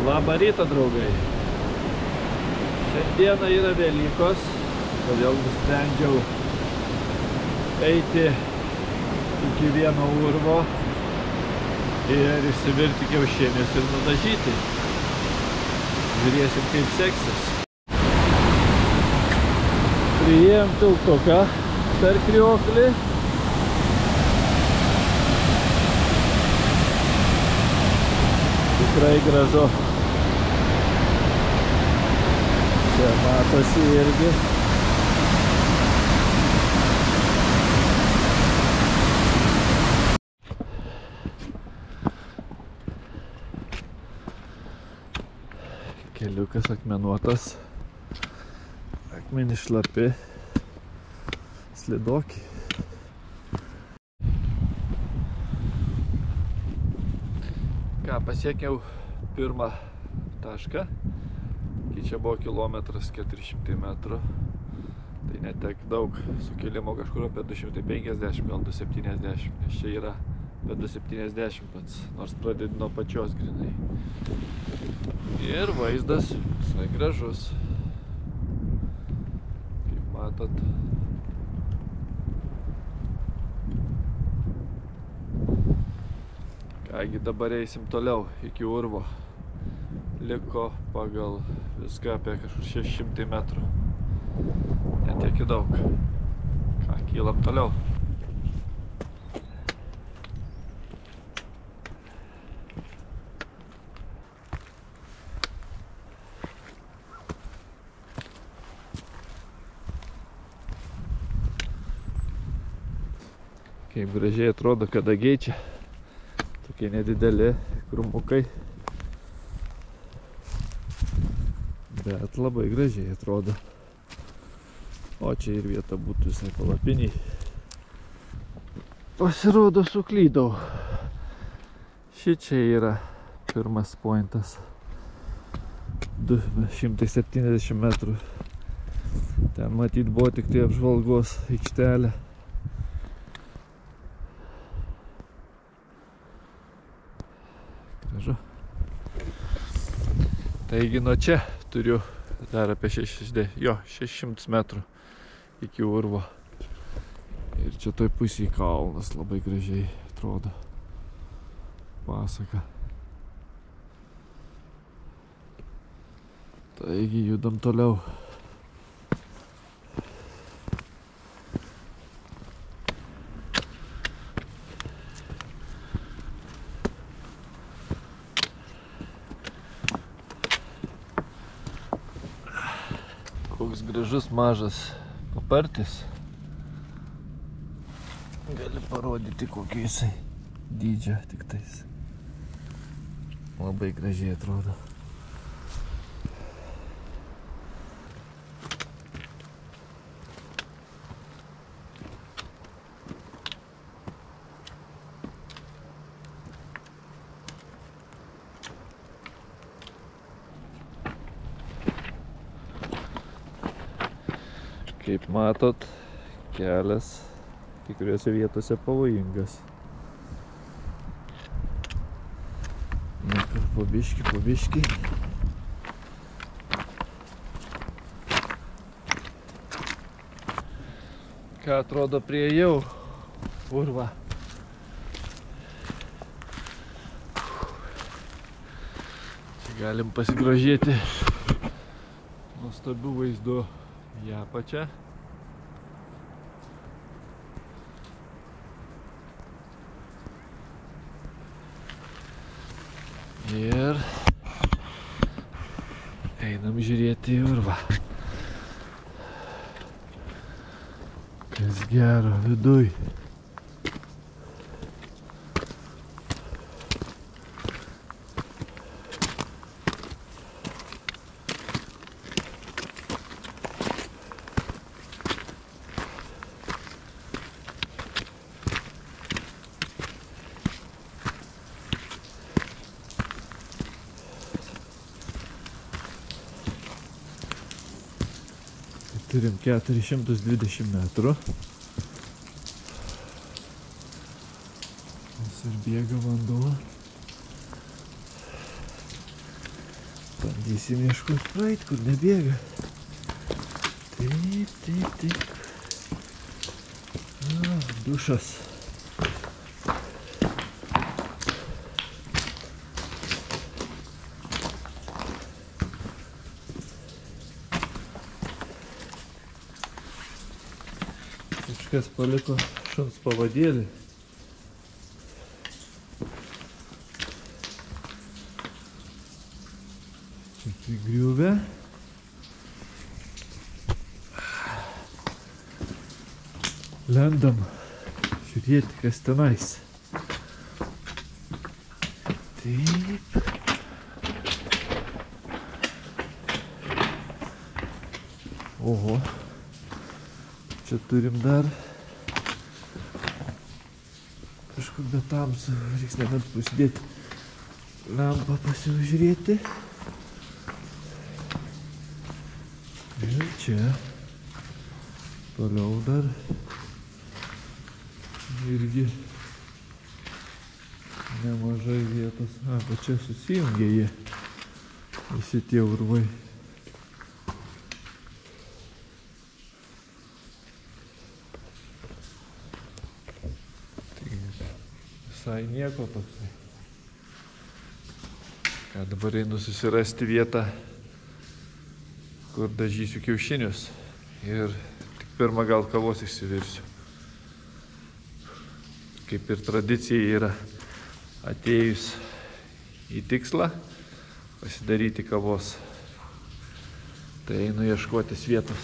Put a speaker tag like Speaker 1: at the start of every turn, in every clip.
Speaker 1: Labą rytą, draugai. Šiandieną yra Velykos, todėl nusprendžiau eiti iki vieno urvo ir išsivirti kiaušinius ir nudažyti. Žiūrėsim, kaip seksis. Priėjom tiltuką per Krioklį. Tikrai gražu. Čia matosi irgi. Keliukas akmenuotas. Akmenys šlapi. Slidoki. Ką, pasiekiau pirmą tašką. Čia buvo kilometras 400 metrų. Tai netek daug sukilimo, kažkur apie 250, gal 270. Nes čia yra apie 270 pats, nors pradedi nuo pačios grinai. Ir vaizdas visai gražus. Kaip matot. Kągi, dabar eisim toliau iki urvo. Liko pagal viską apie kažkur 600 metrų. Netiek daug. Ką, kylam toliau. Kaip gražiai atrodo kadagiai čia. Tokie nedideli krūmukai. Bet labai gražiai atrodo. O čia ir vieta būtų visai palapiniai. Pasirodo, suklydau. Šičia yra pirmas pointas. 270 metrų. Ten matyt buvo tik tai apžvalgos aikštelė. Gražu. Taigi nuo čia turiu dar apie 600 metrų iki urvo. Ir čia toj pusėje kalnas labai gražiai atrodo. Pasaka. Taigi judam toliau. Koks gražus mažas papartis. Gali parodyti, kokį jisai dydžio tik tais. Labai gražiai atrodo. Kaip matot, kelias kai kuriuose vietose pavojingas. Na, po biškį. Ką atrodo, priėjau urvą. Čia galim pasigrožėti nuostabių vaizdų į apačią. Ir einam žiūrėti į urvą. Kas gero viduj. Turim 420 metrų. Ir bėga vanduo. Bandysim ieškoti praeit, kur nebėga. Taip. Dušas. Kažkas paliko šuns pavadėlį. Čia prigriuvę. Lendam žiūrėti, kas tenais. Taip. Oho. Čia turim dar kažkur be tamsų. Reiks nebent pasidėti lempą pasižiūrėti. Ir čia toliau dar irgi nemažai vietos. Bet čia susijungia jie, visi tie urvai. Tai visai nieko toksai. Ką dabar einu susirasti vietą, kur dažysiu kiaušinius. Ir tik pirmą gal kavos išsivirsiu. Kaip ir tradicija yra atėjus į tikslą pasidaryti kavos. Tai einu ieškotis vietos.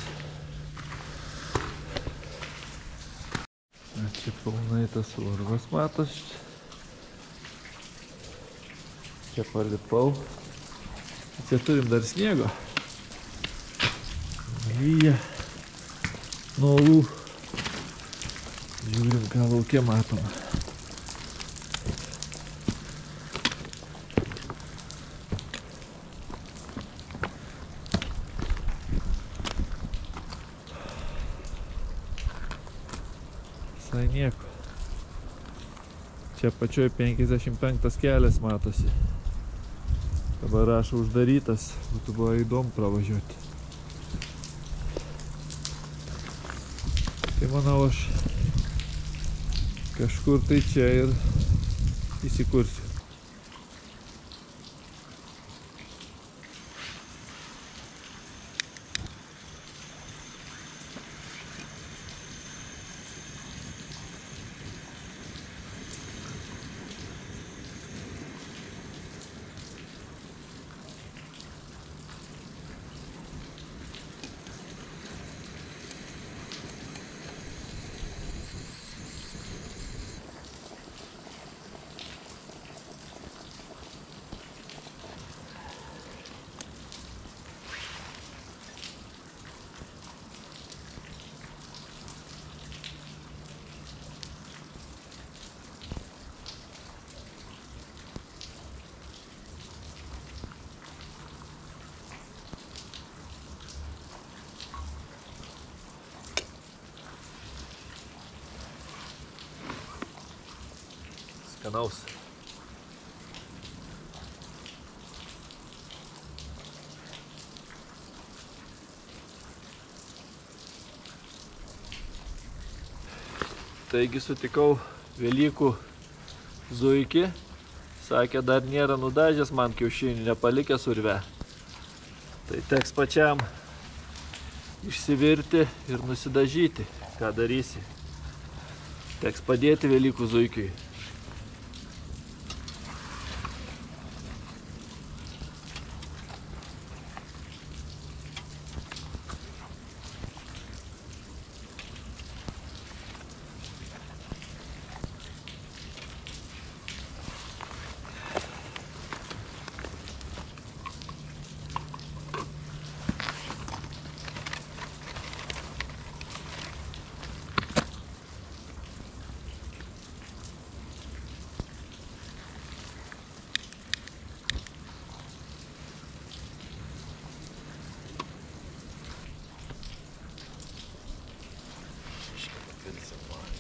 Speaker 1: Čia pilnai tas urvas matos. Čia palipau. Čia turim dar sniego. Lyja nuo uolų. Žiūrim, ką lauke matom. Visai nieko. Čia pačioj 55 kelias matosi. Dabar rašo uždarytas, būtų buvo įdomu pravažiuoti. Tai manau, aš kažkur tai čia ir įsikursiu. Skanaus. Taigi sutikau Velykų zuikį. Sakė, dar nėra nudažęs man kiaušinių, nepalikęs urve. Tai teks pačiam išsivirti ir nusidažyti. Ką darysi? Teks padėti Velykų zuikiui.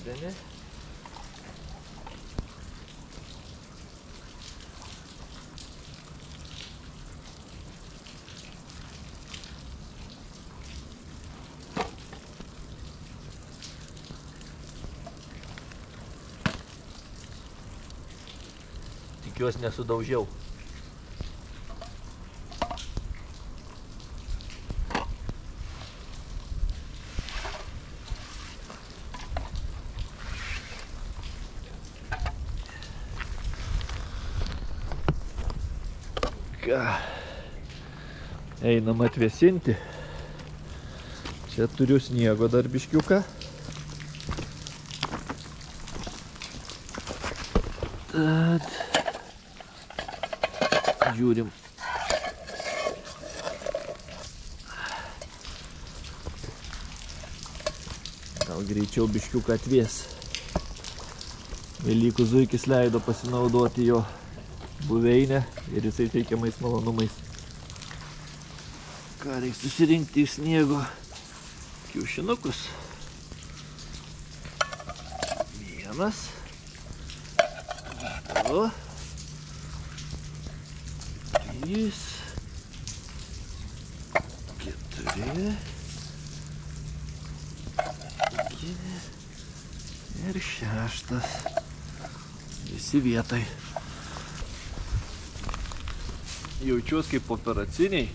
Speaker 1: vandenį. Tikiuosi nesudaužiau. Ką, einam atvėsinti. Čia turiu sniego dar biškiuką. Tad žiūrim. Gal greičiau biškiuką atvės. Velykų zuikis leido pasinaudoti jo buveinę ir jisai teikiamais malonumais. Ką reikia susirinkti iš sniego? Kiaušinukus. Vienas. Du. Trys. Keturi. Penki. Ir šeštas. Visi vietai. Jaučiuos kaip operaciniai.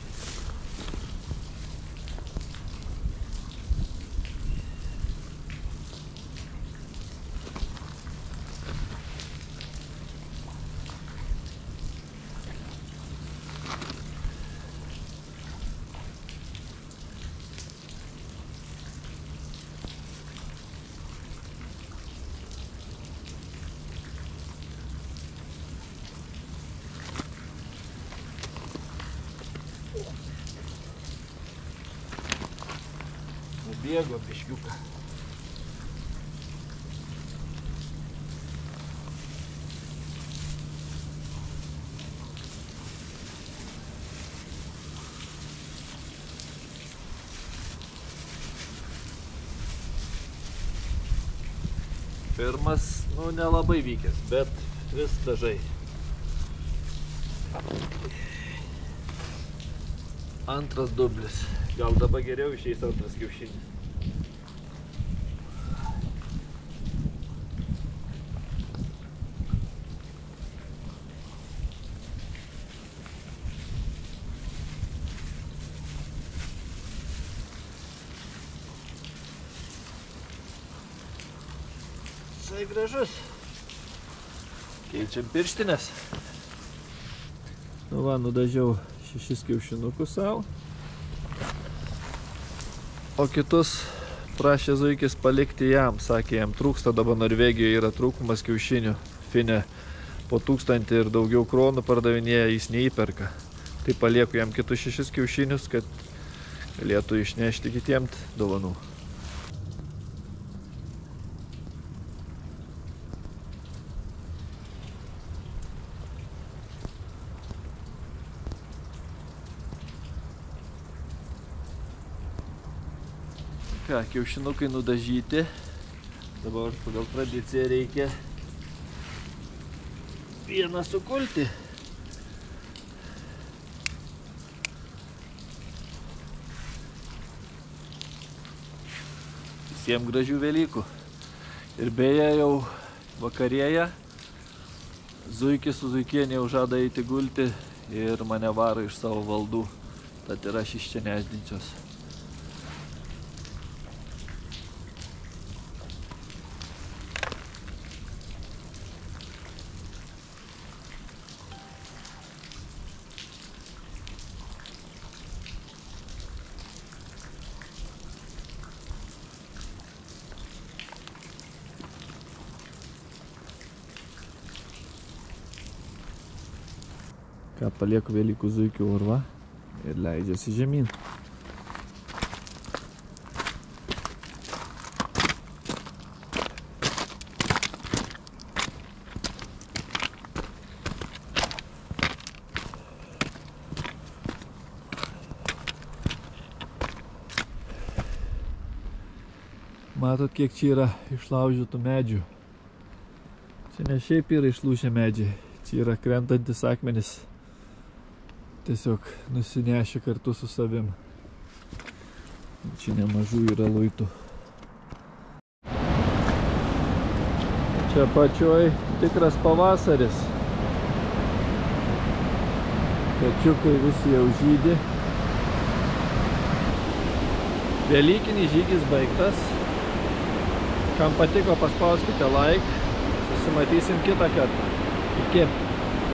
Speaker 1: Bėgo biškiuką. Pirmas, nelabai vykęs, bet vis dažai. Antras dublis. Gal dabar geriau išeis antras kiaušinis. Visai gražus. Keičiam pirštinės. Nudažiau 6 kiaušinukus savo. O kitus prašė zuikis palikti jam. Sakė, jam trūksta, dabar Norvegijoje yra trūkumas kiaušinių. Fine po 1000 ir daugiau kronų pardavinėja, jis neįperka. Tai palieku jam kitus 6 kiaušinius, kad galėtų išnešti kitiems dovanų. Ką, kiaušinukai nudažyti. Dabar pagal tradiciją reikia vieną sukulti. Visiems gražių Velykų. Ir beje, jau vakarėja zuikis su zuikienė jau žada eiti gulti ir mane varo iš savo valdų. Tad ir aš iš čia nešdinčios. Ką, palieku Velykų zuikių urvą ir leidžiasi žemyn. Matot, kiek čia yra išlaužytų medžių. Čia ne šiaip yra išlūžę medžiai, čia yra krentantis akmenis. Tiesiog nusinešė kartu su savim. Čia nemažų yra luitų. Čia pačioj tikras pavasaris. Pečiukai visi jau žydi. Velykinis žygis baigtas. Kam patiko, paspauskite like. Susimatysim kitą kartą. Iki.